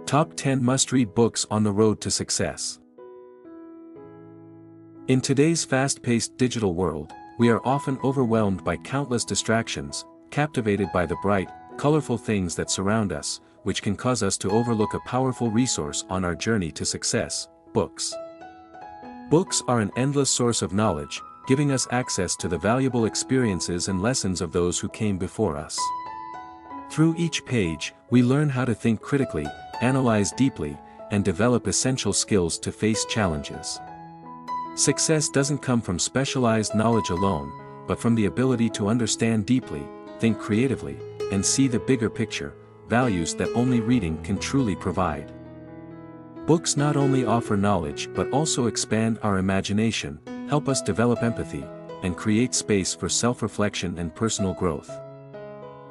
Top 10 Must-Read Books on the Road to Success. In today's fast-paced digital world, we are often overwhelmed by countless distractions, captivated by the bright, colorful things that surround us, which can cause us to overlook a powerful resource on our journey to success: books. Books are an endless source of knowledge, giving us access to the valuable experiences and lessons of those who came before us. Through each page, we learn how to think critically, analyze deeply, and develop essential skills to face challenges. Success doesn't come from specialized knowledge alone, but from the ability to understand deeply, think creatively, and see the bigger picture, values that only reading can truly provide. Books not only offer knowledge but also expand our imagination, help us develop empathy, and create space for self-reflection and personal growth.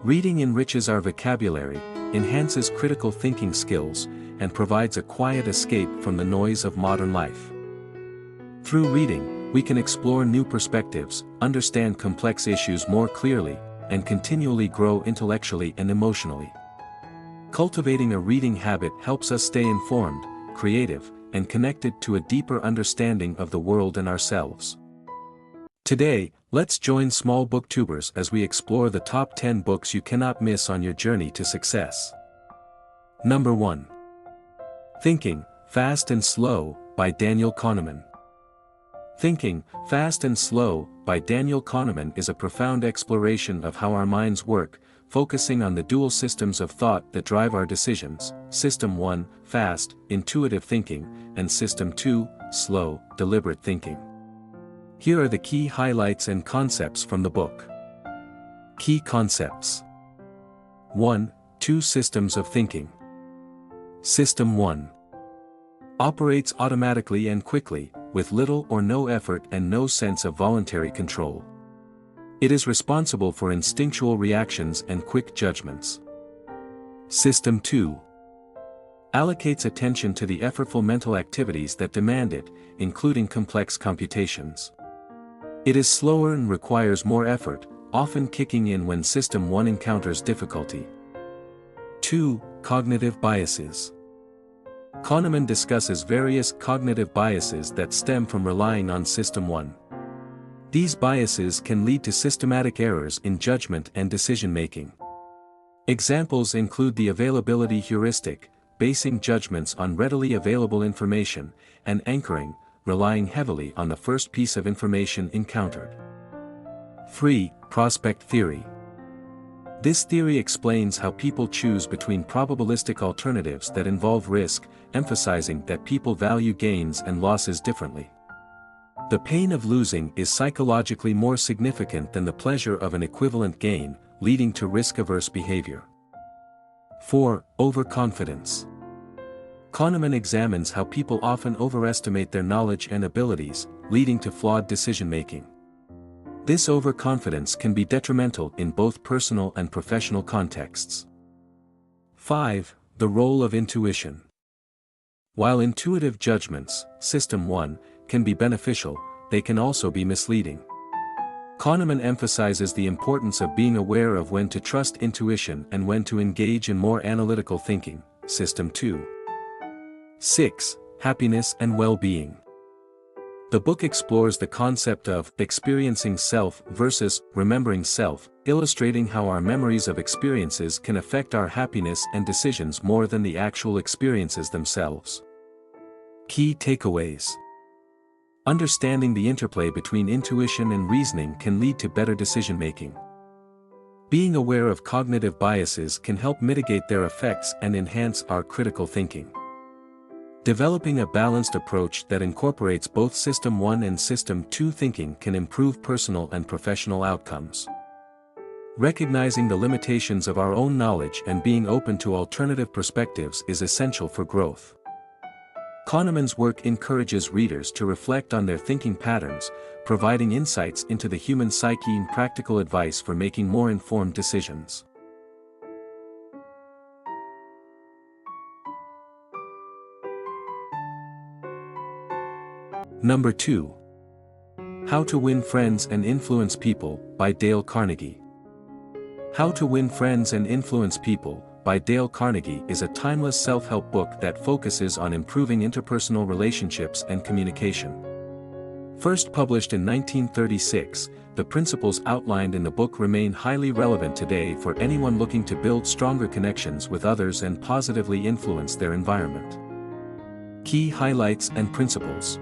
Reading enriches our vocabulary, enhances critical thinking skills, and provides a quiet escape from the noise of modern life. Through reading, we can explore new perspectives, understand complex issues more clearly, and continually grow intellectually and emotionally. Cultivating a reading habit helps us stay informed, creative, and connected to a deeper understanding of the world and ourselves. Today, let's join small booktubers as we explore the top 10 books you cannot miss on your journey to success. Number 1. Thinking, Fast and Slow, by Daniel Kahneman. Thinking, Fast and Slow, by Daniel Kahneman is a profound exploration of how our minds work, focusing on the dual systems of thought that drive our decisions: System 1, fast, intuitive thinking, and System 2, slow, deliberate thinking. Here are the key highlights and concepts from the book. Key concepts. 1. Two systems of thinking. System 1 operates automatically and quickly, with little or no effort and no sense of voluntary control. It is responsible for instinctual reactions and quick judgments. System 2 allocates attention to the effortful mental activities that demand it, including complex computations. It is slower and requires more effort, often kicking in when System 1 encounters difficulty. 2. Cognitive biases. Kahneman discusses various cognitive biases that stem from relying on System 1. These biases can lead to systematic errors in judgment and decision-making. Examples include the availability heuristic, basing judgments on readily available information, and anchoring, relying heavily on the first piece of information encountered. 3. Prospect theory. This theory explains how people choose between probabilistic alternatives that involve risk, emphasizing that people value gains and losses differently. The pain of losing is psychologically more significant than the pleasure of an equivalent gain, leading to risk-averse behavior. 4. Overconfidence. Kahneman examines how people often overestimate their knowledge and abilities, leading to flawed decision-making. This overconfidence can be detrimental in both personal and professional contexts. 5. The role of intuition. While intuitive judgments, System 1, can be beneficial, they can also be misleading. Kahneman emphasizes the importance of being aware of when to trust intuition and when to engage in more analytical thinking, System 2. 6. Happiness and well-being. The book explores the concept of experiencing self versus remembering self, illustrating how our memories of experiences can affect our happiness and decisions more than the actual experiences themselves. Key takeaways. Understanding the interplay between intuition and reasoning can lead to better decision-making. Being aware of cognitive biases can help mitigate their effects and enhance our critical thinking. Developing a balanced approach that incorporates both System 1 and System 2 thinking can improve personal and professional outcomes. Recognizing the limitations of our own knowledge and being open to alternative perspectives is essential for growth. Kahneman's work encourages readers to reflect on their thinking patterns, providing insights into the human psyche and practical advice for making more informed decisions. Number 2. How to Win Friends and Influence People, by Dale Carnegie. How to Win Friends and Influence People, by Dale Carnegie is a timeless self-help book that focuses on improving interpersonal relationships and communication. First published in 1936, the principles outlined in the book remain highly relevant today for anyone looking to build stronger connections with others and positively influence their environment. Key highlights and principles.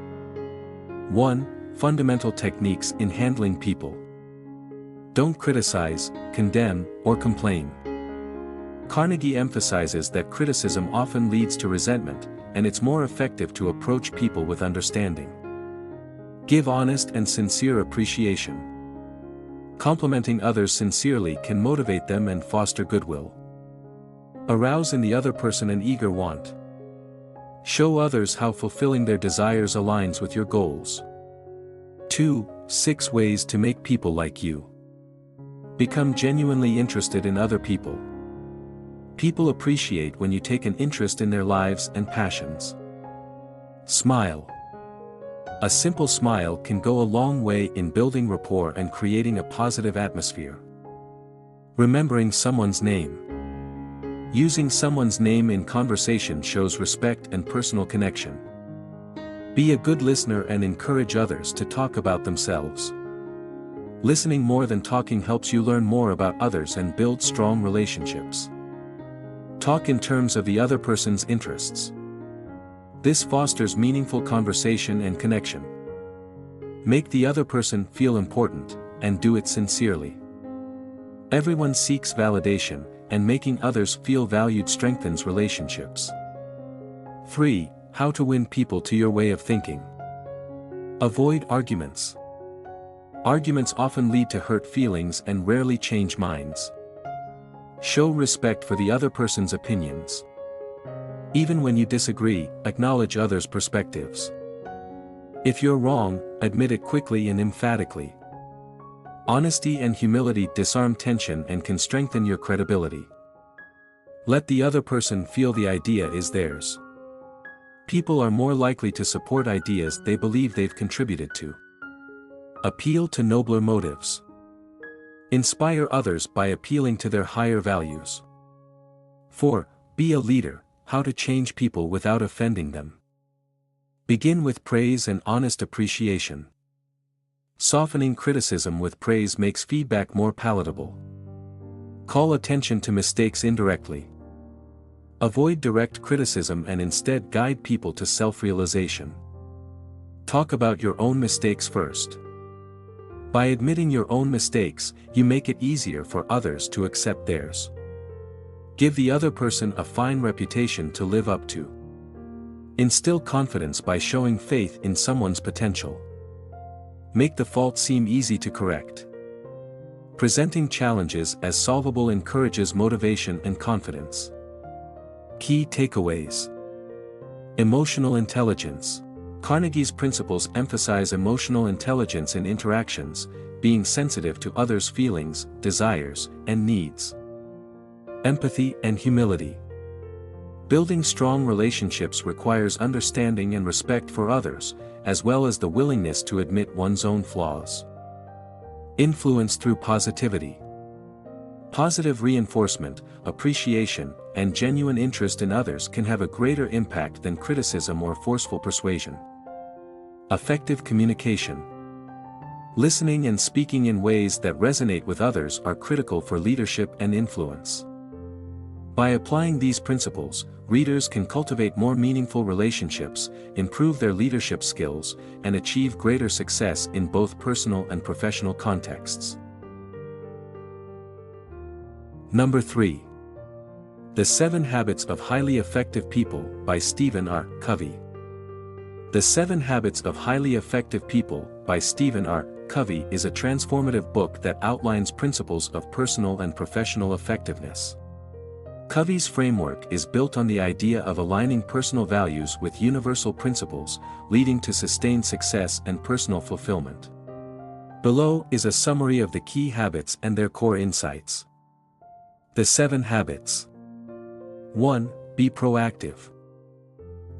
1. Fundamental techniques in handling people. Don't criticize, condemn, or complain. Carnegie emphasizes that criticism often leads to resentment, and it's more effective to approach people with understanding. Give honest and sincere appreciation. Complimenting others sincerely can motivate them and foster goodwill. Arouse in the other person an eager want. Show others how fulfilling their desires aligns with your goals. 2. 6 ways to make people like you. Become genuinely interested in other people. People appreciate when you take an interest in their lives and passions. Smile. A simple smile can go a long way in building rapport and creating a positive atmosphere. Remembering someone's name. Using someone's name in conversation shows respect and personal connection. Be a good listener and encourage others to talk about themselves. Listening more than talking helps you learn more about others and build strong relationships. Talk in terms of the other person's interests. This fosters meaningful conversation and connection. Make the other person feel important, and do it sincerely. Everyone seeks validation, and making others feel valued strengthens relationships. 3. How to win people to your way of thinking. Avoid arguments. Arguments often lead to hurt feelings and rarely change minds. Show respect for the other person's opinions. Even when you disagree, acknowledge others' perspectives. If you're wrong, admit it quickly and emphatically. Honesty and humility disarm tension and can strengthen your credibility. Let the other person feel the idea is theirs. People are more likely to support ideas they believe they've contributed to. Appeal to nobler motives. Inspire others by appealing to their higher values. 4. Be a leader. How to change people without offending them. Begin with praise and honest appreciation. Softening criticism with praise makes feedback more palatable. Call attention to mistakes indirectly. Avoid direct criticism and instead guide people to self-realization. Talk about your own mistakes first. By admitting your own mistakes, you make it easier for others to accept theirs. Give the other person a fine reputation to live up to. Instill confidence by showing faith in someone's potential. Make the fault seem easy to correct. Presenting challenges as solvable encourages motivation and confidence. Key takeaways. Emotional intelligence. Carnegie's principles emphasize emotional intelligence in interactions, being sensitive to others' feelings, desires, and needs. Empathy and humility. Building strong relationships requires understanding and respect for others, as well as the willingness to admit one's own flaws. Influence through positivity. Positive reinforcement, appreciation, and genuine interest in others can have a greater impact than criticism or forceful persuasion. Effective communication. Listening and speaking in ways that resonate with others are critical for leadership and influence. By applying these principles, readers can cultivate more meaningful relationships, improve their leadership skills, and achieve greater success in both personal and professional contexts. Number 3. The 7 Habits of Highly Effective People by Stephen R. Covey. The 7 Habits of Highly Effective People by Stephen R. Covey is a transformative book that outlines principles of personal and professional effectiveness. Covey's framework is built on the idea of aligning personal values with universal principles, leading to sustained success and personal fulfillment. Below is a summary of the key habits and their core insights. The 7 habits. 1. Be proactive.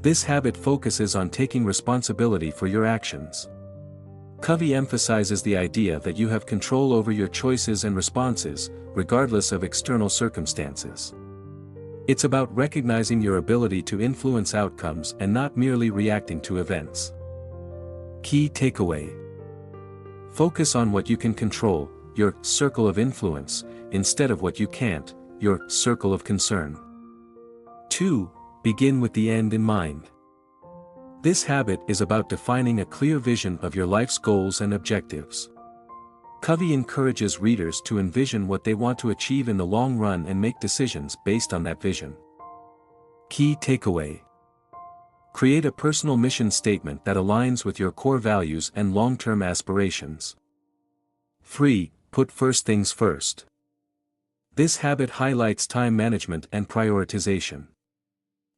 This habit focuses on taking responsibility for your actions. Covey emphasizes the idea that you have control over your choices and responses, regardless of external circumstances. It's about recognizing your ability to influence outcomes and not merely reacting to events. Key takeaway: focus on what you can control, your circle of influence, instead of what you can't, your circle of concern. 2. Begin with the end in mind. This habit is about defining a clear vision of your life's goals and objectives. Covey encourages readers to envision what they want to achieve in the long run and make decisions based on that vision. Key takeaway: create a personal mission statement that aligns with your core values and long-term aspirations. 3. Put first things first. This habit highlights time management and prioritization.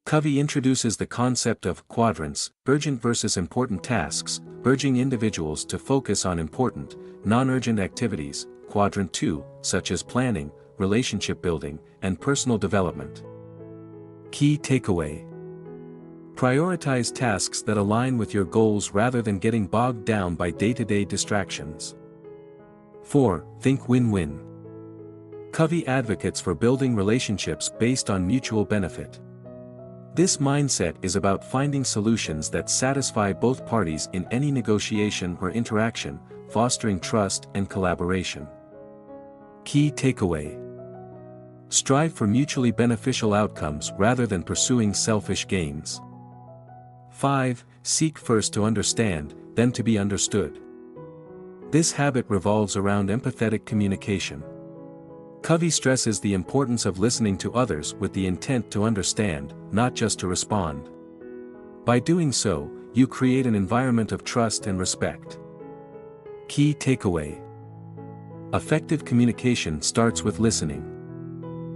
Covey introduces the concept of quadrants, urgent versus important tasks, urging individuals to focus on important, non-urgent activities, quadrant 2, such as planning, relationship building, and personal development. Key takeaway: prioritize tasks that align with your goals rather than getting bogged down by day-to-day distractions. 4. Think win-win. Covey advocates for building relationships based on mutual benefit. This mindset is about finding solutions that satisfy both parties in any negotiation or interaction, fostering trust and collaboration. Key takeaway: strive for mutually beneficial outcomes rather than pursuing selfish gains. 5. Seek first to understand, then to be understood. This habit revolves around empathetic communication. Covey stresses the importance of listening to others with the intent to understand, not just to respond. By doing so, you create an environment of trust and respect. Key takeaway: effective communication starts with listening.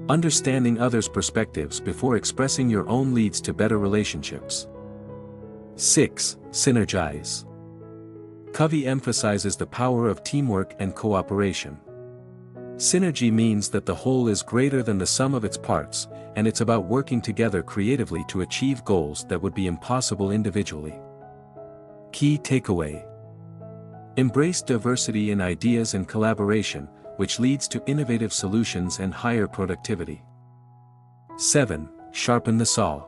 Understanding others' perspectives before expressing your own leads to better relationships. 6. Synergize. Covey emphasizes the power of teamwork and cooperation. Synergy means that the whole is greater than the sum of its parts, and it's about working together creatively to achieve goals that would be impossible individually. Key takeaway: embrace diversity in ideas and collaboration, which leads to innovative solutions and higher productivity. 7. Sharpen the saw.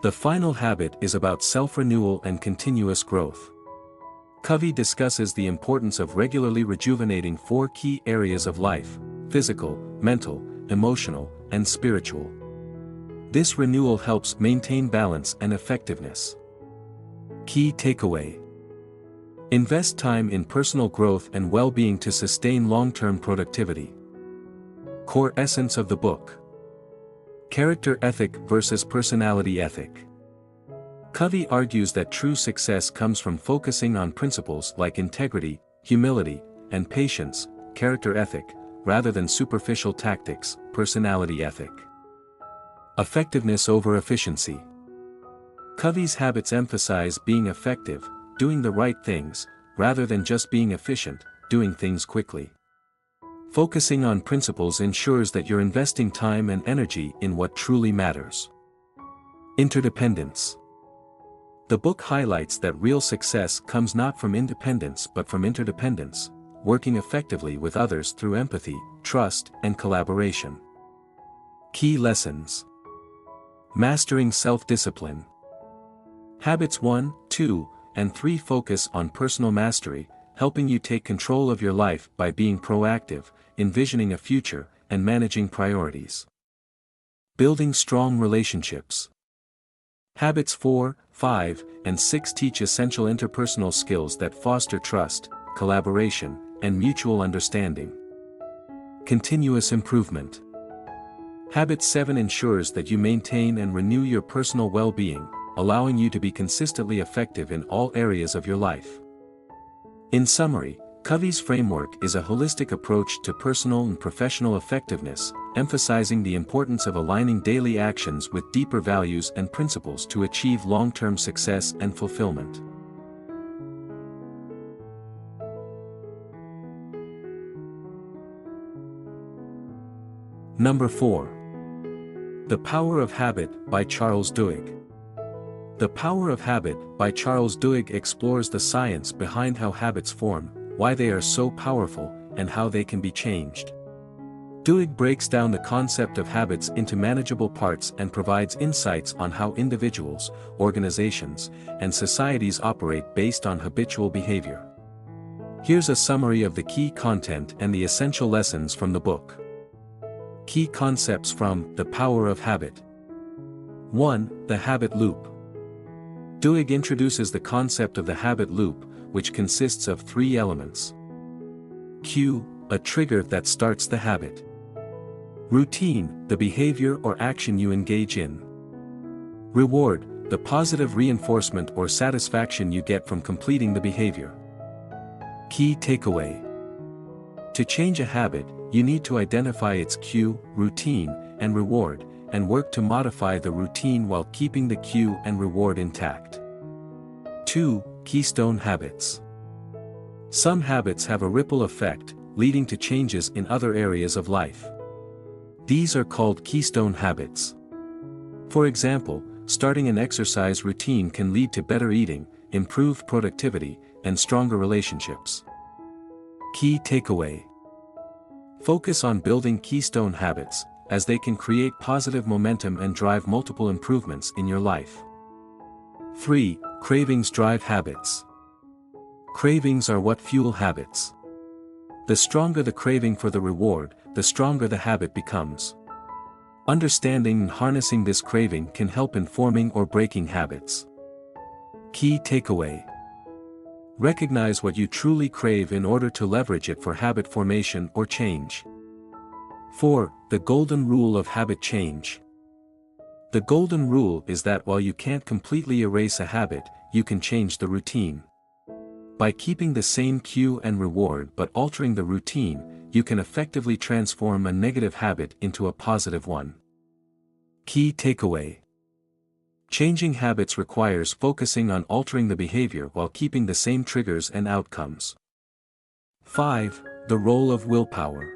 The final habit is about self-renewal and continuous growth. Covey discusses the importance of regularly rejuvenating 4 key areas of life: physical, mental, emotional, and spiritual. This renewal helps maintain balance and effectiveness. Key takeaway: invest time in personal growth and well-being to sustain long-term productivity. Core essence of the book: character ethic versus personality ethic. Covey argues that true success comes from focusing on principles like integrity, humility, and patience, character ethic, rather than superficial tactics, personality ethic. Effectiveness over efficiency. Covey's habits emphasize being effective, doing the right things, rather than just being efficient, doing things quickly. Focusing on principles ensures that you're investing time and energy in what truly matters. Interdependence. The book highlights that real success comes not from independence but from interdependence, working effectively with others through empathy, trust, and collaboration. Key lessons: mastering self-discipline. Habits 1, 2, and 3 focus on personal mastery, helping you take control of your life by being proactive, envisioning a future, and managing priorities. Building strong relationships. Habits 4, 5, and 6 teach essential interpersonal skills that foster trust, collaboration, and mutual understanding. Continuous improvement. Habit 7 ensures that you maintain and renew your personal well-being, allowing you to be consistently effective in all areas of your life. In summary, Covey's framework is a holistic approach to personal and professional effectiveness, emphasizing the importance of aligning daily actions with deeper values and principles to achieve long-term success and fulfillment. Number 4. The Power of Habit by Charles Duhigg. The Power of Habit by Charles Duhigg explores the science behind how habits form, why they are so powerful, and how they can be changed. Duhigg breaks down the concept of habits into manageable parts and provides insights on how individuals, organizations, and societies operate based on habitual behavior. Here's a summary of the key content and the essential lessons from the book. Key concepts from The Power of Habit. 1. The habit loop. Duhigg introduces the concept of the habit loop, which consists of three elements. Cue, a trigger that starts the habit. Routine, the behavior or action you engage in. Reward, the positive reinforcement or satisfaction you get from completing the behavior. Key takeaway. To change a habit, you need to identify its cue, routine, and reward, and work to modify the routine while keeping the cue and reward intact. 2. Keystone habits. Some habits have a ripple effect, leading to changes in other areas of life. These are called keystone habits. For example, starting an exercise routine can lead to better eating, improved productivity, and stronger relationships. Key takeaway. Focus on building keystone habits, as they can create positive momentum and drive multiple improvements in your life. 3. Cravings drive habits. Cravings are what fuel habits. The stronger the craving for the reward, the stronger the habit becomes. Understanding and harnessing this craving can help in forming or breaking habits. Key takeaway. Recognize what you truly crave in order to leverage it for habit formation or change. 4. The golden rule of habit change. The golden rule is that while you can't completely erase a habit, you can change the routine. By keeping the same cue and reward but altering the routine, you can effectively transform a negative habit into a positive one. Key takeaway. Changing habits requires focusing on altering the behavior while keeping the same triggers and outcomes. 5. The role of willpower.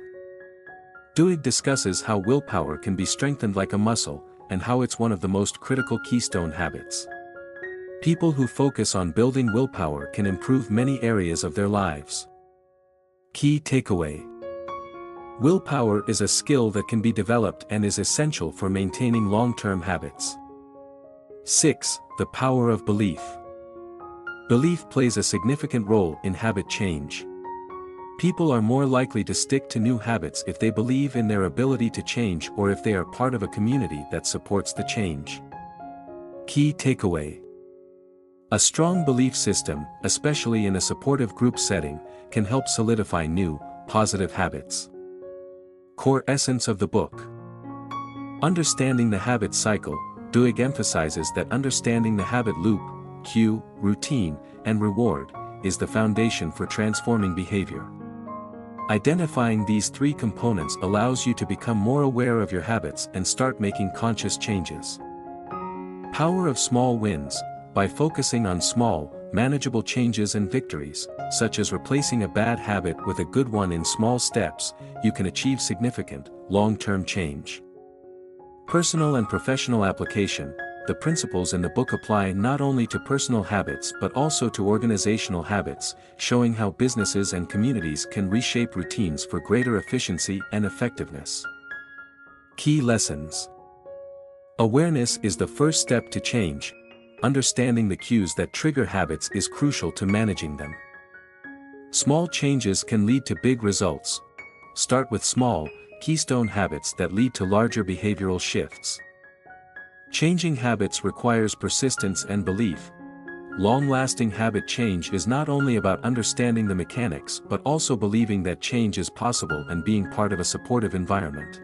Duhigg discusses how willpower can be strengthened like a muscle, and how it's one of the most critical keystone habits. People who focus on building willpower can improve many areas of their lives. Key takeaway. Willpower is a skill that can be developed and is essential for maintaining long-term habits. 6. The power of belief. Belief plays a significant role in habit change. People are more likely to stick to new habits if they believe in their ability to change or if they are part of a community that supports the change. Key takeaway. A strong belief system, especially in a supportive group setting, can help solidify new, positive habits. Core essence of the book. Understanding the habit cycle, Duhigg emphasizes that understanding the habit loop, cue, routine, and reward, is the foundation for transforming behavior. Identifying these three components allows you to become more aware of your habits and start making conscious changes. Power of small wins. By focusing on small, manageable changes and victories, such as replacing a bad habit with a good one in small steps, you can achieve significant, long-term change. Personal and professional application. The principles in the book apply not only to personal habits but also to organizational habits, showing how businesses and communities can reshape routines for greater efficiency and effectiveness. Key lessons. Awareness is the first step to change. Understanding the cues that trigger habits is crucial to managing them. Small changes can lead to big results. Start with small, keystone habits that lead to larger behavioral shifts. Changing habits requires persistence and belief. Long-lasting habit change is not only about understanding the mechanics but also believing that change is possible and being part of a supportive environment.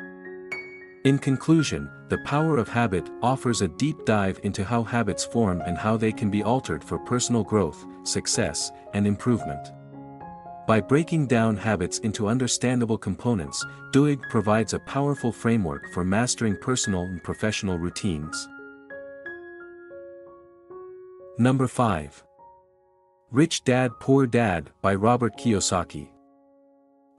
In conclusion, The Power of Habit offers a deep dive into how habits form and how they can be altered for personal growth, success, and improvement. By breaking down habits into understandable components, Duhigg provides a powerful framework for mastering personal and professional routines. Number 5. Rich Dad Poor Dad by Robert Kiyosaki.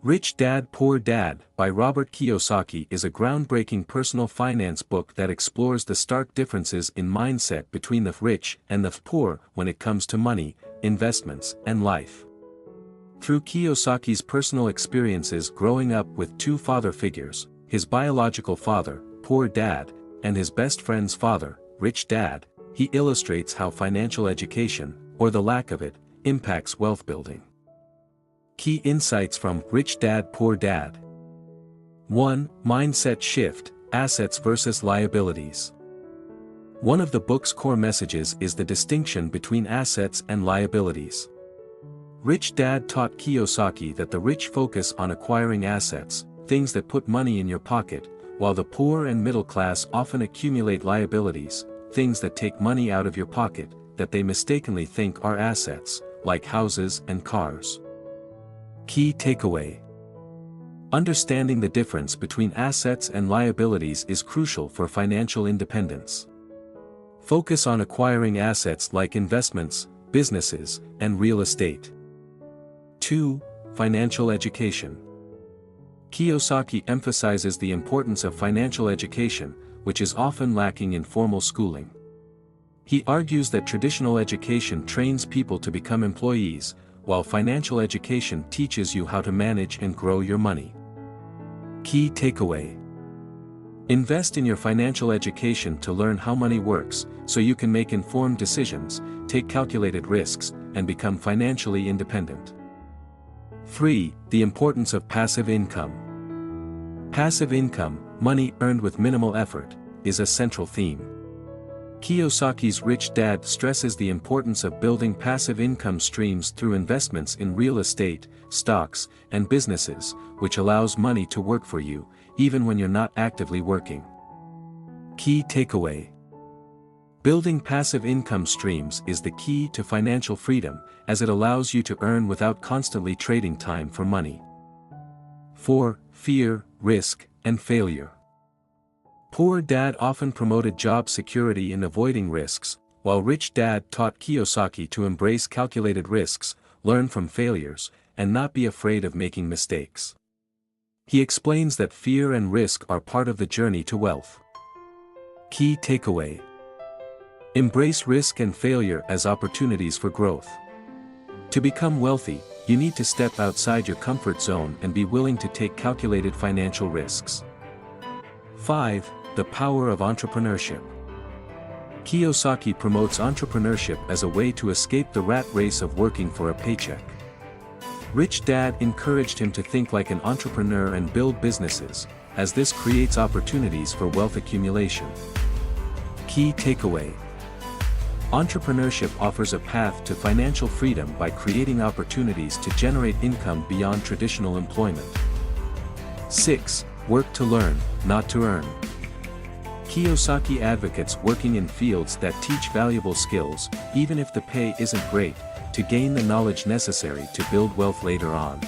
Rich Dad Poor Dad by Robert Kiyosaki is a groundbreaking personal finance book that explores the stark differences in mindset between the rich and the poor when it comes to money, investments, and life. Through Kiyosaki's personal experiences growing up with two father figures, his biological father, Poor Dad, and his best friend's father, Rich Dad, he illustrates how financial education, or the lack of it, impacts wealth building. Key insights from Rich Dad Poor Dad. 1. Mindset shift, assets versus liabilities. One of the book's core messages is the distinction between assets and liabilities. Rich Dad taught Kiyosaki that the rich focus on acquiring assets, things that put money in your pocket, while the poor and middle class often accumulate liabilities, things that take money out of your pocket, that they mistakenly think are assets, like houses and cars. Key takeaway. Understanding the difference between assets and liabilities is crucial for financial independence. Focus on acquiring assets like investments, businesses, and real estate. 2. Financial education. Kiyosaki emphasizes the importance of financial education, which is often lacking in formal schooling. He argues that traditional education trains people to become employees, while financial education teaches you how to manage and grow your money. Key takeaway. Invest in your financial education to learn how money works, so you can make informed decisions, take calculated risks, and become financially independent. 3. The importance of passive income. Passive income, money earned with minimal effort, is a central theme. Kiyosaki's Rich Dad stresses the importance of building passive income streams through investments in real estate, stocks, and businesses, which allows money to work for you, even when you're not actively working. Key takeaway. Building passive income streams is the key to financial freedom, as it allows you to earn without constantly trading time for money. 4. Fear, risk, and failure. Poor Dad often promoted job security and avoiding risks, while Rich Dad taught Kiyosaki to embrace calculated risks, learn from failures, and not be afraid of making mistakes. He explains that fear and risk are part of the journey to wealth. Key takeaway. Embrace risk and failure as opportunities for growth. To become wealthy, you need to step outside your comfort zone and be willing to take calculated financial risks. 5. The power of entrepreneurship. Kiyosaki promotes entrepreneurship as a way to escape the rat race of working for a paycheck. Rich Dad encouraged him to think like an entrepreneur and build businesses, as this creates opportunities for wealth accumulation. Key takeaway. Entrepreneurship offers a path to financial freedom by creating opportunities to generate income beyond traditional employment. 6. Work to learn, not to earn. Kiyosaki advocates working in fields that teach valuable skills, even if the pay isn't great, to gain the knowledge necessary to build wealth later on.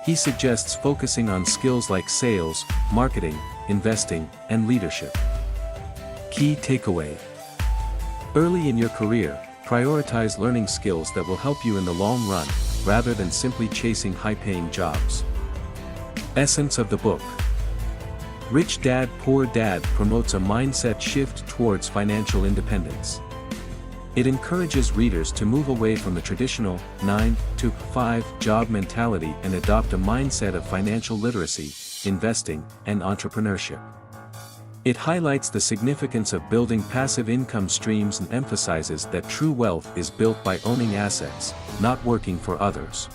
He suggests focusing on skills like sales, marketing, investing, and leadership. Key takeaway. Early in your career, prioritize learning skills that will help you in the long run, rather than simply chasing high-paying jobs. Essence of the book. Rich Dad Poor Dad promotes a mindset shift towards financial independence. It encourages readers to move away from the traditional 9-to-5 job mentality and adopt a mindset of financial literacy, investing, and entrepreneurship. It highlights the significance of building passive income streams and emphasizes that true wealth is built by owning assets, not working for others.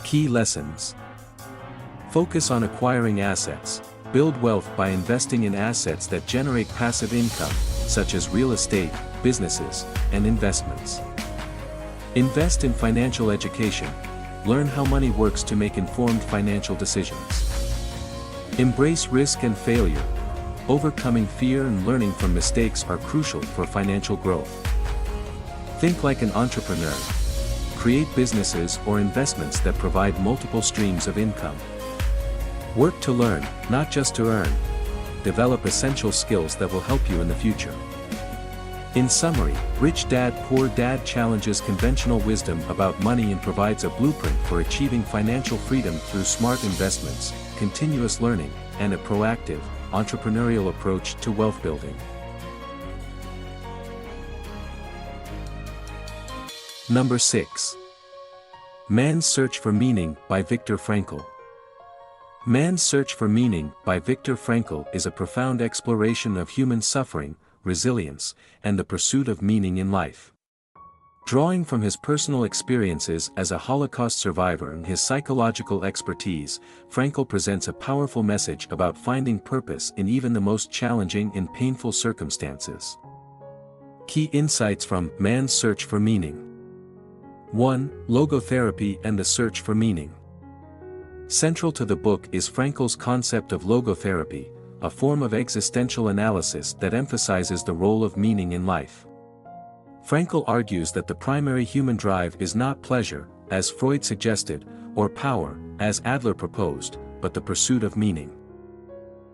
Key lessons. Focus on acquiring assets. Build wealth by investing in assets that generate passive income, such as real estate, businesses, and investments. Invest in financial education. Learn how money works to make informed financial decisions. Embrace risk and failure. Overcoming fear and learning from mistakes are crucial for financial growth. Think like an entrepreneur. Create businesses or investments that provide multiple streams of income. Work to learn, not just to earn. Develop essential skills that will help you in the future. In summary, Rich Dad Poor Dad challenges conventional wisdom about money and provides a blueprint for achieving financial freedom through smart investments, continuous learning, and a proactive, entrepreneurial approach to wealth building. Number 6. Man's Search for Meaning by Viktor Frankl. Man's Search for Meaning by Viktor Frankl is a profound exploration of human suffering, resilience, and the pursuit of meaning in life. Drawing from his personal experiences as a Holocaust survivor and his psychological expertise, Frankl presents a powerful message about finding purpose in even the most challenging and painful circumstances. Key insights from Man's Search for Meaning. 1. Logotherapy and the Search for Meaning. Central to the book is Frankl's concept of logotherapy, a form of existential analysis that emphasizes the role of meaning in life. Frankl argues that the primary human drive is not pleasure, as Freud suggested, or power, as Adler proposed, but the pursuit of meaning.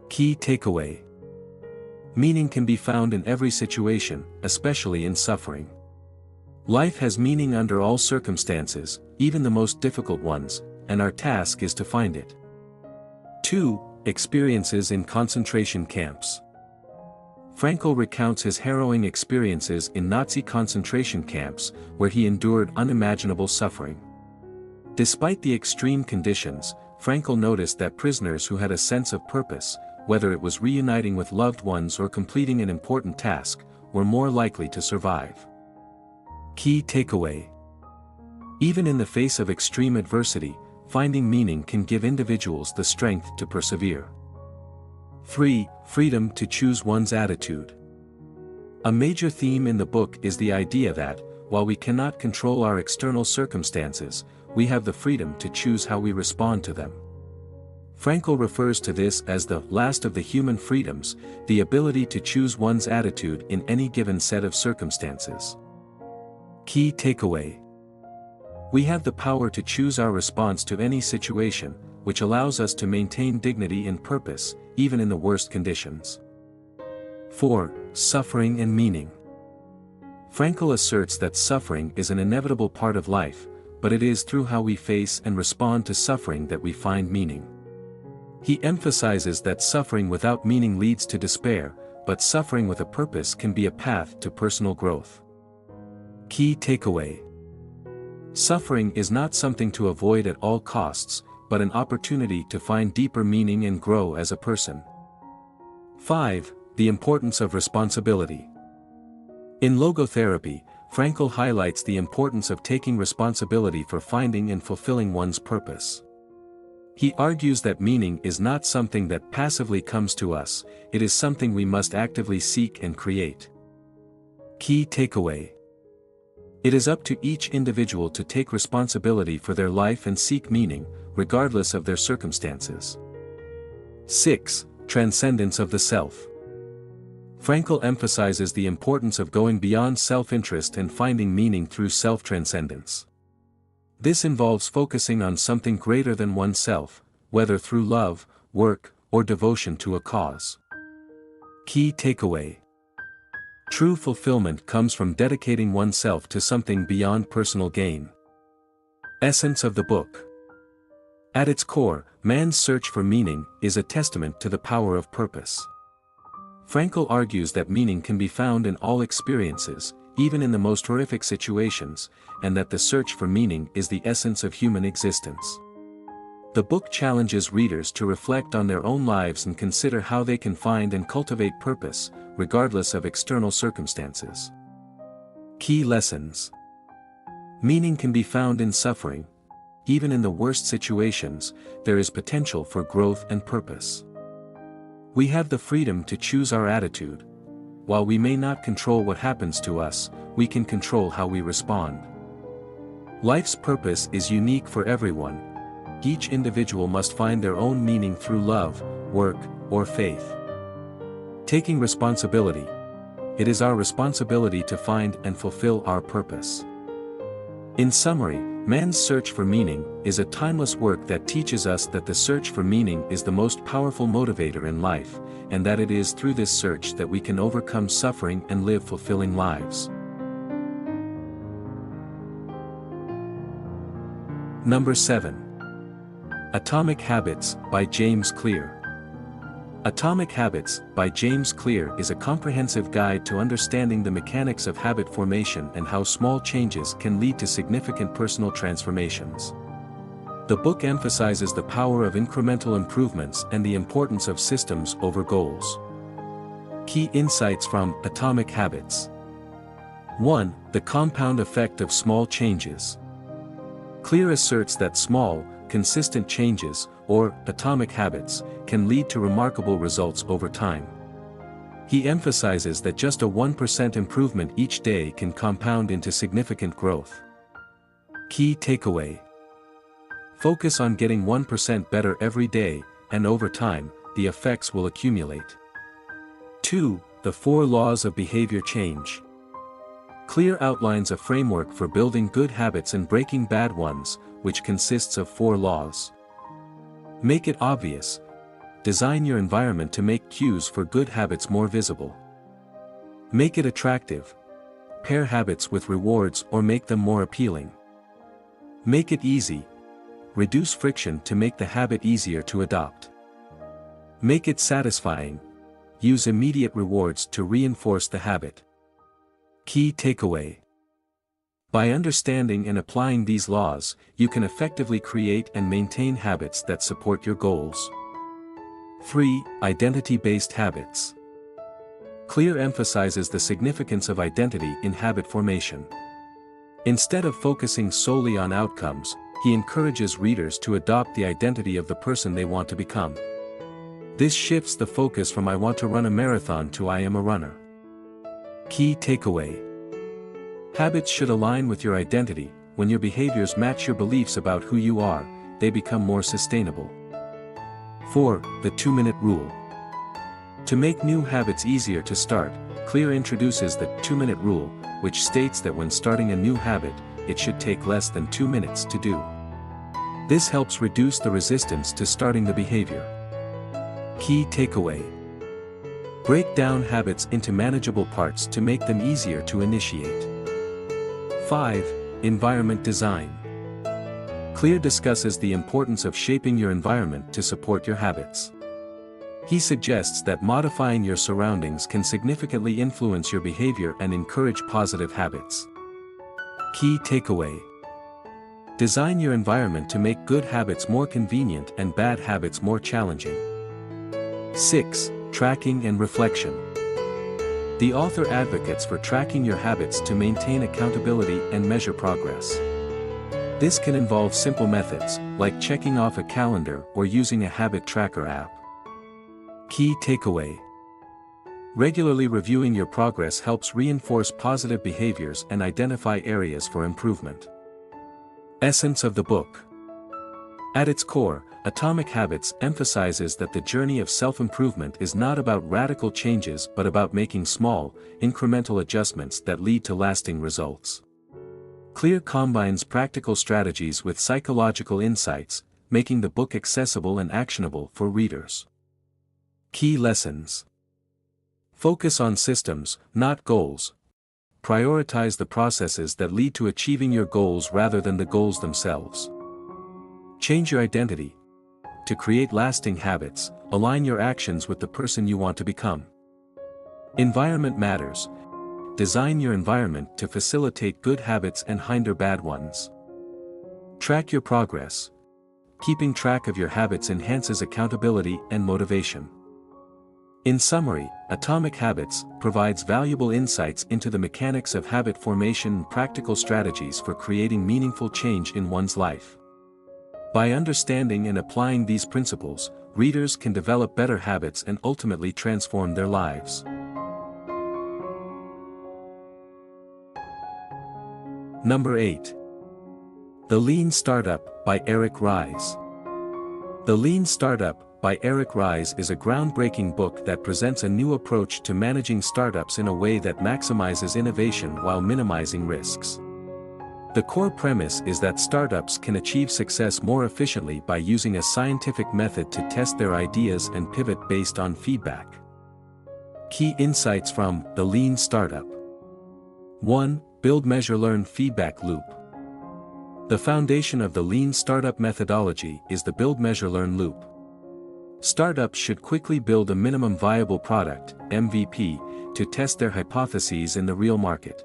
Key takeaway. Meaning can be found in every situation, especially in suffering. Life has meaning under all circumstances, even the most difficult ones, and our task is to find it. 2. Experiences in concentration camps. Frankl recounts his harrowing experiences in Nazi concentration camps, where he endured unimaginable suffering. Despite the extreme conditions, Frankl noticed that prisoners who had a sense of purpose, whether it was reuniting with loved ones or completing an important task, were more likely to survive. Key takeaway. Even in the face of extreme adversity, finding meaning can give individuals the strength to persevere. 3. Freedom to choose one's attitude. A major theme in the book is the idea that, while we cannot control our external circumstances, we have the freedom to choose how we respond to them. Frankl refers to this as the last of the human freedoms, the ability to choose one's attitude in any given set of circumstances. Key takeaway. We have the power to choose our response to any situation, which allows us to maintain dignity and purpose, even in the worst conditions. 4. Suffering and meaning. Frankl asserts that suffering is an inevitable part of life, but it is through how we face and respond to suffering that we find meaning. He emphasizes that suffering without meaning leads to despair, but suffering with a purpose can be a path to personal growth. Key takeaway. Suffering is not something to avoid at all costs, but an opportunity to find deeper meaning and grow as a person. 5. The importance of responsibility. In logotherapy, Frankl highlights the importance of taking responsibility for finding and fulfilling one's purpose. He argues that meaning is not something that passively comes to us, it is something we must actively seek and create. Key takeaway. It is up to each individual to take responsibility for their life and seek meaning, regardless of their circumstances. 6. Transcendence of the self. Frankl emphasizes the importance of going beyond self-interest and finding meaning through self-transcendence. This involves focusing on something greater than oneself, whether through love, work, or devotion to a cause. Key takeaway. True fulfillment comes from dedicating oneself to something beyond personal gain. Essence of the book. At its core, Man's Search for Meaning is a testament to the power of purpose. Frankl argues that meaning can be found in all experiences, even in the most horrific situations, and that the search for meaning is the essence of human existence. The book challenges readers to reflect on their own lives and consider how they can find and cultivate purpose, regardless of external circumstances. Key lessons. Meaning can be found in suffering. Even in the worst situations, there is potential for growth and purpose. We have the freedom to choose our attitude. While we may not control what happens to us, we can control how we respond. Life's purpose is unique for everyone. Each individual must find their own meaning through love, work, or faith. Taking responsibility. It is our responsibility to find and fulfill our purpose. In summary, Man's Search for Meaning is a timeless work that teaches us that the search for meaning is the most powerful motivator in life, and that it is through this search that we can overcome suffering and live fulfilling lives. Number 7. Atomic Habits by James Clear. Atomic Habits, by James Clear, is a comprehensive guide to understanding the mechanics of habit formation and how small changes can lead to significant personal transformations. The book emphasizes the power of incremental improvements and the importance of systems over goals. Key insights from Atomic Habits. 1. The compound effect of small changes. Clear asserts that small, consistent changes, or atomic habits, can lead to remarkable results over time. He emphasizes that just a 1% improvement each day can compound into significant growth. Key takeaway. Focus on getting 1% better every day, and over time, the effects will accumulate. 2. The 4 laws of behavior change. Clear outlines a framework for building good habits and breaking bad ones, which consists of 4 laws. Make it obvious. Design your environment to make cues for good habits more visible. Make it attractive. Pair habits with rewards or make them more appealing. Make it easy. Reduce friction to make the habit easier to adopt. Make it satisfying. Use immediate rewards to reinforce the habit. Key takeaway. By understanding and applying these laws, you can effectively create and maintain habits that support your goals. 3. Identity-based habits. Clear emphasizes the significance of identity in habit formation. Instead of focusing solely on outcomes, he encourages readers to adopt the identity of the person they want to become. This shifts the focus from "I want to run a marathon" to "I am a runner." Key takeaway. Habits should align with your identity. When your behaviors match your beliefs about who you are, they become more sustainable. 4. The 2-minute rule. To make new habits easier to start, Clear introduces the 2-minute rule, which states that when starting a new habit, it should take less than 2 minutes to do. This helps reduce the resistance to starting the behavior. Key takeaway. Break down habits into manageable parts to make them easier to initiate. 5. Environment design. Clear discusses the importance of shaping your environment to support your habits. He suggests that modifying your surroundings can significantly influence your behavior and encourage positive habits. Key takeaway. Design your environment to make good habits more convenient and bad habits more challenging. 6. Tracking and reflection. The author advocates for tracking your habits to maintain accountability and measure progress. This can involve simple methods, like checking off a calendar or using a habit tracker app. Key takeaway. Regularly reviewing your progress helps reinforce positive behaviors and identify areas for improvement. Essence of the book. At its core, Atomic Habits emphasizes that the journey of self-improvement is not about radical changes but about making small, incremental adjustments that lead to lasting results. Clear combines practical strategies with psychological insights, making the book accessible and actionable for readers. Key lessons. Focus on systems, not goals. Prioritize the processes that lead to achieving your goals rather than the goals themselves. Change your identity. To create lasting habits, align your actions with the person you want to become. Environment matters. Design your environment to facilitate good habits and hinder bad ones. Track your progress. Keeping track of your habits enhances accountability and motivation. In summary, Atomic Habits provides valuable insights into the mechanics of habit formation and practical strategies for creating meaningful change in one's life. By understanding and applying these principles, readers can develop better habits and ultimately transform their lives. Number 8. The Lean Startup, by Ries. The Lean Startup, by Ries is a groundbreaking book that presents a new approach to managing startups in a way that maximizes innovation while minimizing risks. The core premise is that startups can achieve success more efficiently by using a scientific method to test their ideas and pivot based on feedback. Key insights from The Lean Startup. 1. Build, measure, learn feedback loop. The foundation of the Lean Startup methodology is the build, measure, learn loop. Startups should quickly build a minimum viable product, MVP, to test their hypotheses in the real market.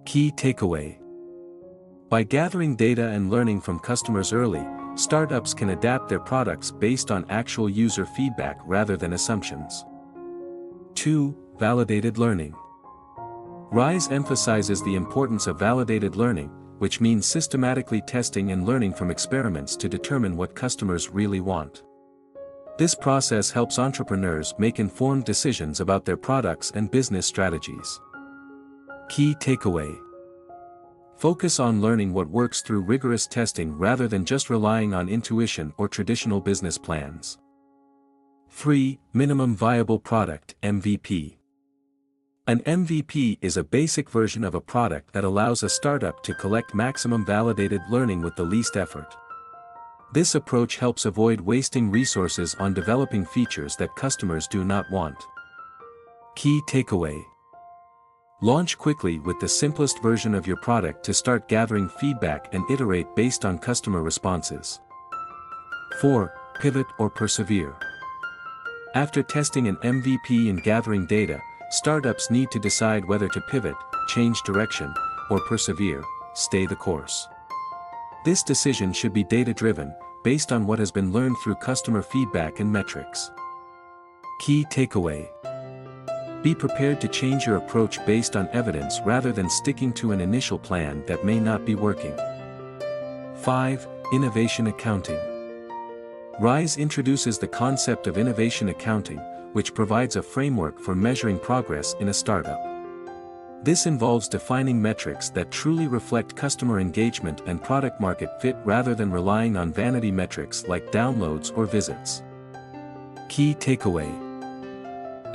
Key takeaway: by gathering data and learning from customers early, startups can adapt their products based on actual user feedback rather than assumptions. 2. Validated learning. Ries emphasizes the importance of validated learning, which means systematically testing and learning from experiments to determine what customers really want. This process helps entrepreneurs make informed decisions about their products and business strategies. Key takeaway: focus on learning what works through rigorous testing rather than just relying on intuition or traditional business plans. 3. Minimum viable product, MVP. An MVP is a basic version of a product that allows a startup to collect maximum validated learning with the least effort. This approach helps avoid wasting resources on developing features that customers do not want. Key takeaway: launch quickly with the simplest version of your product to start gathering feedback and iterate based on customer responses. 4. Pivot or persevere. After testing an MVP and gathering data, startups need to decide whether to pivot, change direction, or persevere, stay the course. This decision should be data-driven, based on what has been learned through customer feedback and metrics. Key takeaway: be prepared to change your approach based on evidence rather than sticking to an initial plan that may not be working. 5. Innovation accounting. Ries introduces the concept of innovation accounting, which provides a framework for measuring progress in a startup. This involves defining metrics that truly reflect customer engagement and product market fit rather than relying on vanity metrics like downloads or visits. Key takeaway: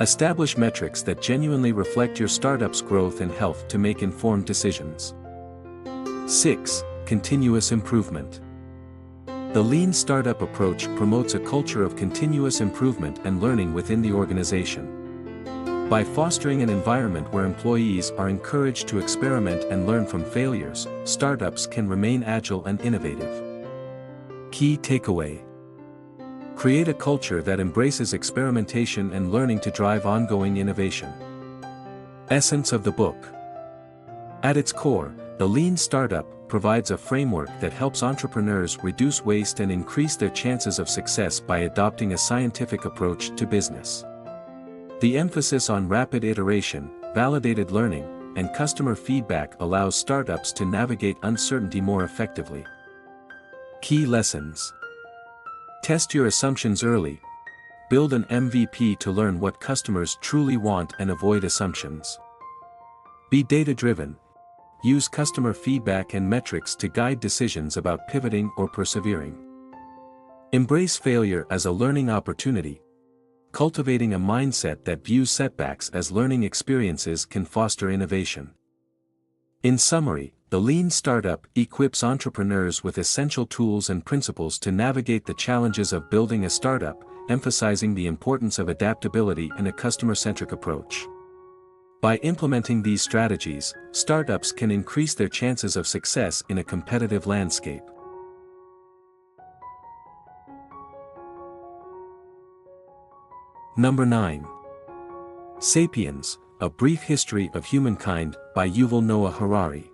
establish metrics that genuinely reflect your startup's growth and health to make informed decisions. 6. Continuous improvement. The lean startup approach promotes a culture of continuous improvement and learning within the organization. By fostering an environment where employees are encouraged to experiment and learn from failures, startups can remain agile and innovative. Key takeaway: create a culture that embraces experimentation and learning to drive ongoing innovation. Essence of the book. At its core, the lean startup provides a framework that helps entrepreneurs reduce waste and increase their chances of success by adopting a scientific approach to business. The emphasis on rapid iteration, validated learning, and customer feedback allows startups to navigate uncertainty more effectively. Key lessons: test your assumptions early. Build an MVP to learn what customers truly want and avoid assumptions. Be data-driven. Use customer feedback and metrics to guide decisions about pivoting or persevering. Embrace failure as a learning opportunity. Cultivating a mindset that views setbacks as learning experiences can foster innovation. In summary, the lean startup equips entrepreneurs with essential tools and principles to navigate the challenges of building a startup, emphasizing the importance of adaptability and a customer-centric approach. By implementing these strategies, startups can increase their chances of success in a competitive landscape. Number 9. Sapiens, A Brief History of Humankind, by Yuval Noah Harari.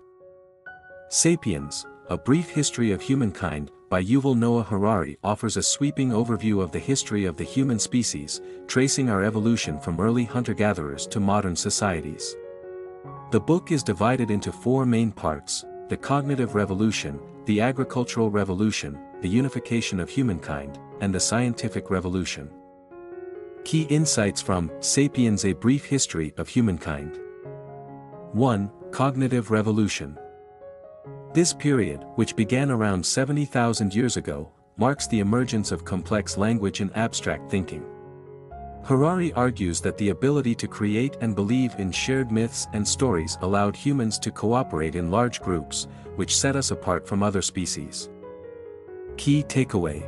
Sapiens, A Brief History of Humankind, by Yuval Noah Harari offers a sweeping overview of the history of the human species, tracing our evolution from early hunter-gatherers to modern societies. The book is divided into 4 main parts: the cognitive revolution, the agricultural revolution, the unification of humankind, and the scientific revolution. Key insights from Sapiens: A Brief History of Humankind. 1. Cognitive revolution. This period, which began around 70,000 years ago, marks the emergence of complex language and abstract thinking. Harari argues that the ability to create and believe in shared myths and stories allowed humans to cooperate in large groups, which set us apart from other species. Key takeaway: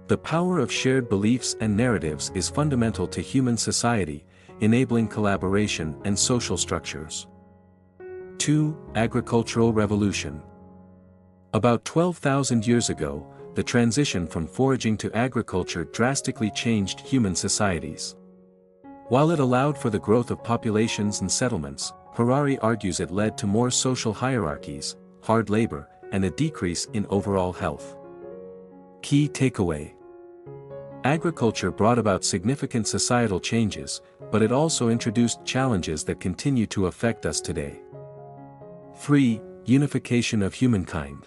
the power of shared beliefs and narratives is fundamental to human society, enabling collaboration and social structures. 2. Agricultural revolution. About 12,000 years ago, the transition from foraging to agriculture drastically changed human societies. While it allowed for the growth of populations and settlements, Harari argues it led to more social hierarchies, hard labor, and a decrease in overall health. Key takeaway: agriculture brought about significant societal changes, but it also introduced challenges that continue to affect us today. 3. Unification of humankind.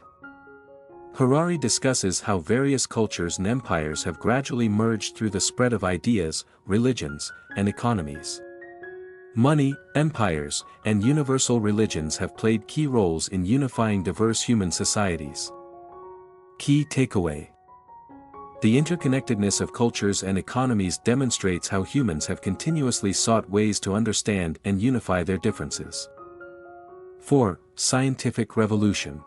Harari discusses how various cultures and empires have gradually merged through the spread of ideas, religions, and economies. Money, empires, and universal religions have played key roles in unifying diverse human societies. Key takeaway: the interconnectedness of cultures and economies demonstrates how humans have continuously sought ways to understand and unify their differences. 4. Scientific revolution.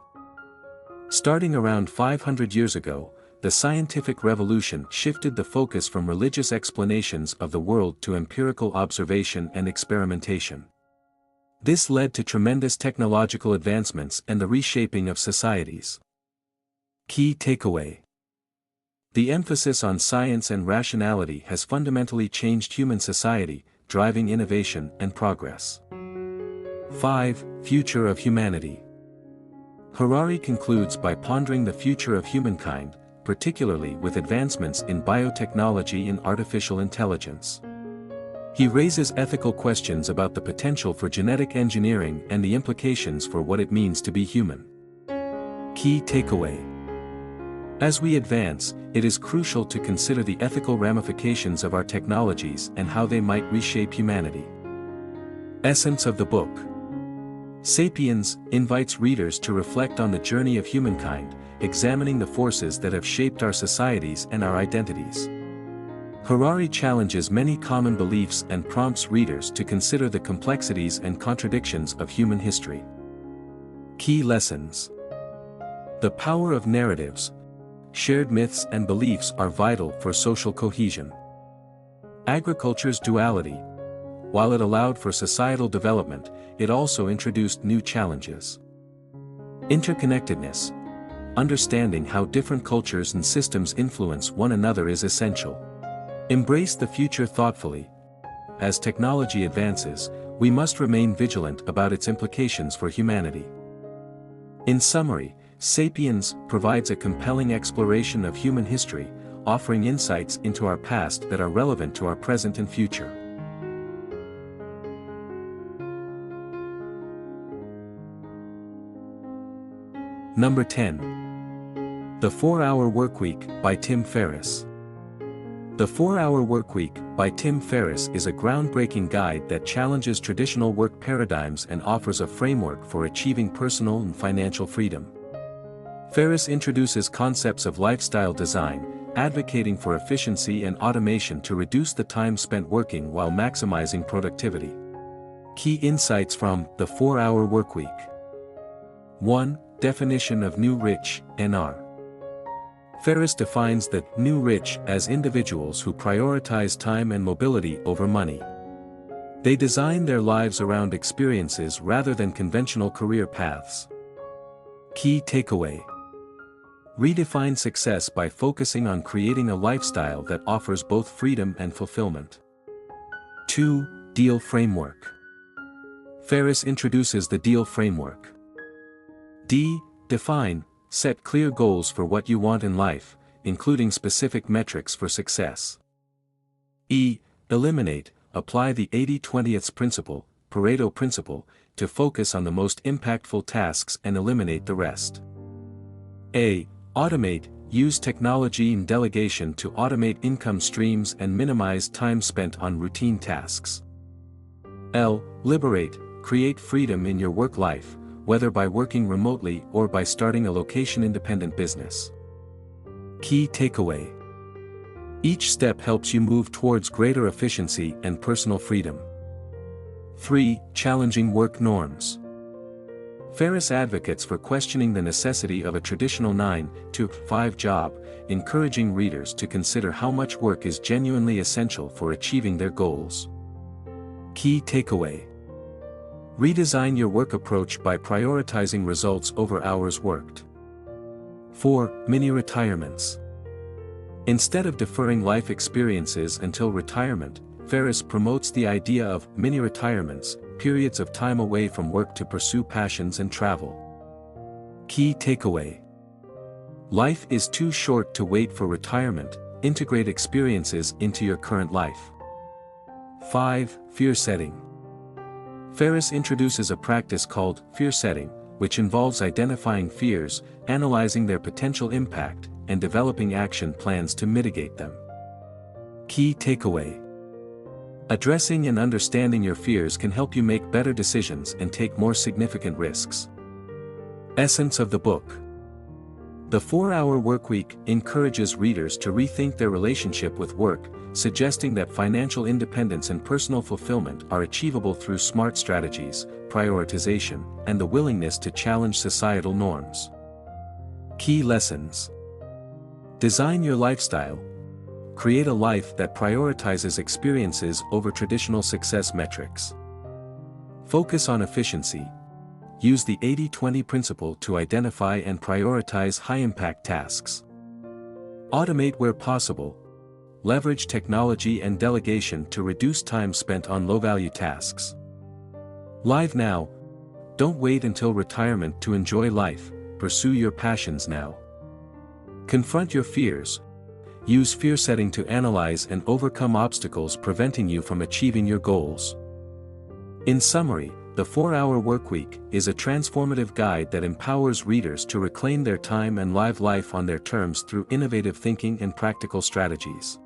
Starting around 500 years ago, the scientific revolution shifted the focus from religious explanations of the world to empirical observation and experimentation. This led to tremendous technological advancements and the reshaping of societies. Key takeaway: the emphasis on science and rationality has fundamentally changed human society, driving innovation and progress. 5. Future of humanity. Harari concludes by pondering the future of humankind, particularly with advancements in biotechnology and artificial intelligence. He raises ethical questions about the potential for genetic engineering and the implications for what it means to be human. Key takeaway: as we advance, it is crucial to consider the ethical ramifications of our technologies and how they might reshape humanity. Essence of the book. Sapiens invites readers to reflect on the journey of humankind, examining the forces that have shaped our societies and our identities. Harari challenges many common beliefs and prompts readers to consider the complexities and contradictions of human history. Key lessons. The power of narratives. Shared myths and beliefs are vital for social cohesion. Agriculture's duality. While it allowed for societal development, it also introduced new challenges. Interconnectedness. Understanding how different cultures and systems influence one another is essential. Embrace the future thoughtfully. As technology advances, we must remain vigilant about its implications for humanity. In summary, Sapiens provides a compelling exploration of human history, offering insights into our past that are relevant to our present and future. Number 10. The 4-Hour Workweek by Tim Ferriss. The 4-Hour Workweek by Tim Ferriss is a groundbreaking guide that challenges traditional work paradigms and offers a framework for achieving personal and financial freedom. Ferriss introduces concepts of lifestyle design, advocating for efficiency and automation to reduce the time spent working while maximizing productivity. Key insights from The 4-Hour Workweek. 1. Definition of New Rich, NR. Ferriss defines the new rich as individuals who prioritize time and mobility over money. They design their lives around experiences rather than conventional career paths. Key takeaway. Redefine success by focusing on creating a lifestyle that offers both freedom and fulfillment. 2. Deal Framework. Ferriss introduces the deal framework. D. Define, set clear goals for what you want in life, including specific metrics for success. E. Eliminate, apply the 80-20 principle, Pareto principle, to focus on the most impactful tasks and eliminate the rest. A. Automate, use technology and delegation to automate income streams and minimize time spent on routine tasks. L. Liberate, create freedom in your work life, whether by working remotely or by starting a location-independent business. Key takeaway. Each step helps you move towards greater efficiency and personal freedom. 3. Challenging work norms. Ferriss advocates for questioning the necessity of a traditional 9-to-5 job, encouraging readers to consider how much work is genuinely essential for achieving their goals. Key takeaway. Redesign your work approach by prioritizing results over hours worked. 4. Mini-retirements. Instead of deferring life experiences until retirement, Ferriss promotes the idea of mini-retirements, periods of time away from work to pursue passions and travel. Key takeaway. Life is too short to wait for retirement. Integrate experiences into your current life. 5. Fear setting. Ferriss introduces a practice called fear setting, which involves identifying fears, analyzing their potential impact, and developing action plans to mitigate them. Key takeaway. Addressing and understanding your fears can help you make better decisions and take more significant risks. Essence of the book. The 4-Hour Workweek encourages readers to rethink their relationship with work, suggesting that financial independence and personal fulfillment are achievable through smart strategies, prioritization, and the willingness to challenge societal norms. Key lessons. Design your lifestyle. Create a life that prioritizes experiences over traditional success metrics. Focus on efficiency. Use the 80-20 principle to identify and prioritize high-impact tasks. Automate where possible. Leverage technology and delegation to reduce time spent on low-value tasks. Live now. Don't wait until retirement to enjoy life, pursue your passions now. Confront your fears. Use fear setting to analyze and overcome obstacles preventing you from achieving your goals. In summary, the 4-Hour Workweek is a transformative guide that empowers readers to reclaim their time and live life on their terms through innovative thinking and practical strategies.